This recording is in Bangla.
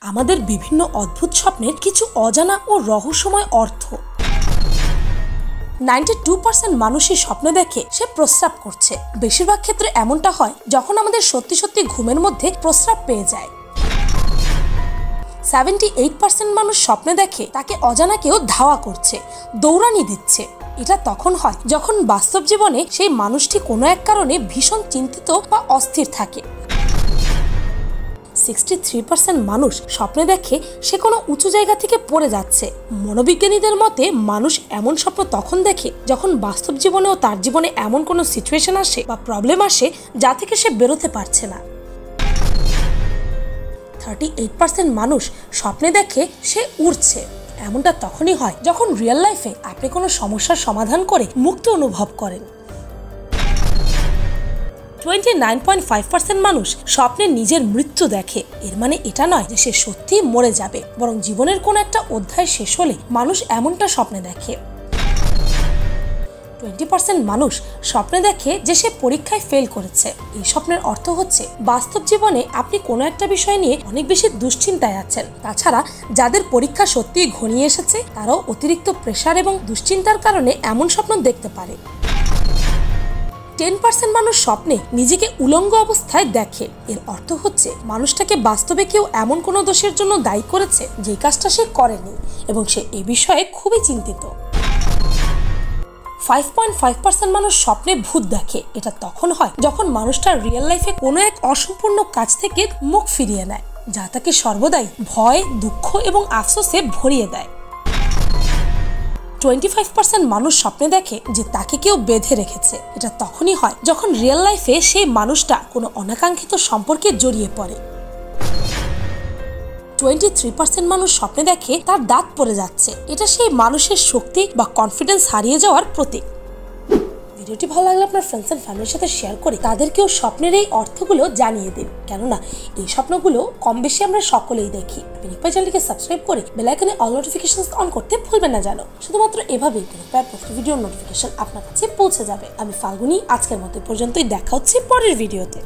আমাদের বিভিন্ন অদ্ভুত স্বপ্নের কিছু অজানা ও রহস্যময় অর্থ। 92% মানুষই স্বপ্ন দেখে সে প্রস্রাব করছে। বেশিরভাগ ক্ষেত্রে এমনটা হয় যখন আমাদের সত্যি সত্যি ঘুমের মধ্যে প্রস্রাব পেয়ে যায়। 78% মানুষ স্বপ্নে দেখে তাকে অজানা কেউ ধাওয়া করছে, দৌড়ানি দিচ্ছে। এটা তখন হয় যখন বাস্তব জীবনে সেই মানুষটি কোনো এক কারণে ভীষণ চিন্তিত বা অস্থির থাকে। 63% মানুষ স্বপ্নে দেখে সে কোনো উঁচু জায়গা থেকে পড়ে যাচ্ছে। মনোবিজ্ঞানীদের মতে মানুষ এমন স্বপ্ন তখন দেখে যখন বাস্তব জীবনেও তার জীবনে এমন কোনো সিচুয়েশন আসে বা প্রবলেম আসে যা থেকে সে বেরোতে পারছে না। 38% মানুষ স্বপ্নে দেখে সে উড়ছে। এমনটা তখনই হয় যখন রিয়েল লাইফে আপনি কোনো সমস্যার সমাধান করে মুক্তি অনুভব করেন। 29.5% মানুষ স্বপ্নে নিজের মৃত্যু দেখে। এর মানে এটা নয় যে সে সত্যিই মরে যাবে, বরং জীবনের কোনো একটা অধ্যায় শেষ হলে মানুষ এমনটা স্বপ্নে দেখে। 20% মানুষ স্বপ্নে দেখে যে সে পরীক্ষায় ফেল করেছে। এই স্বপ্নের অর্থ হচ্ছে বাস্তব জীবনে আপনি কোনো একটা বিষয় নিয়ে অনেক বেশি দুশ্চিন্তায় আছেন। তাছাড়া যাদের পরীক্ষা সত্যিই ঘনিয়ে এসেছে তারাও অতিরিক্ত প্রেসার এবং দুশ্চিন্তার কারণে এমন স্বপ্ন দেখতে পারে। 10% মানুষ স্বপ্নে নিজেকে উলঙ্গ অবস্থায় দেখে। এর অর্থ হচ্ছে মানুষটাকে বাস্তবে কেউ এমন কোনো দোষের জন্য দায়ী করেছে যে কাজটা সে করেনি এবং সে এ বিষয়ে খুবই চিন্তিত। 5.5% মানুষ স্বপ্নে ভূত দেখে। এটা তখন হয় যখন মানুষটা রিয়েল লাইফে কোনো এক অসম্পূর্ণ কাজ থেকে মুখ ফিরিয়ে নেয়, যা তাকে সর্বদাই ভয়, দুঃখ এবং আফসোসে ভরিয়ে দেয়। 25% মানুষ স্বপ্নে দেখে যে তাকে কেউ বেঁধে রেখেছে। এটা তখনই হয় যখন রিয়েল লাইফে সেই মানুষটা কোনো অনাকাঙ্ক্ষিত সম্পর্কে জড়িয়ে পড়ে। 23% মানুষ স্বপ্নে দেখে তার দাঁত পড়ে যাচ্ছে। এটা সেই মানুষের শক্তি বা কনফিডেন্স হারিয়ে যাওয়ার প্রতীক। ভিডিওটি ভালো লাগলে আপনার ফ্রেন্ডস এন্ড ফ্যামিলির সাথে শেয়ার করে তাদেরকেও স্বপ্নের এই অর্থগুলো জানিয়ে দিন, কেননা এই স্বপ্নগুলো কম বেশি আমরা সকলেই দেখি। পিনিকপাই চ্যানেলটিকে সাবস্ক্রাইব করে বেল আইকনে অল নোটিফিকেশনস অন করতে ভুলবেন না যেন। শুধুমাত্র এভাবেই পিনিকপাই প্রতি ভিডিওর নোটিফিকেশন আপনার কাছে পৌঁছে যাবে। আমি ফাল্গুনি, আজকের মতো পর্যন্তই। দেখা হচ্ছে পরের ভিডিওতে।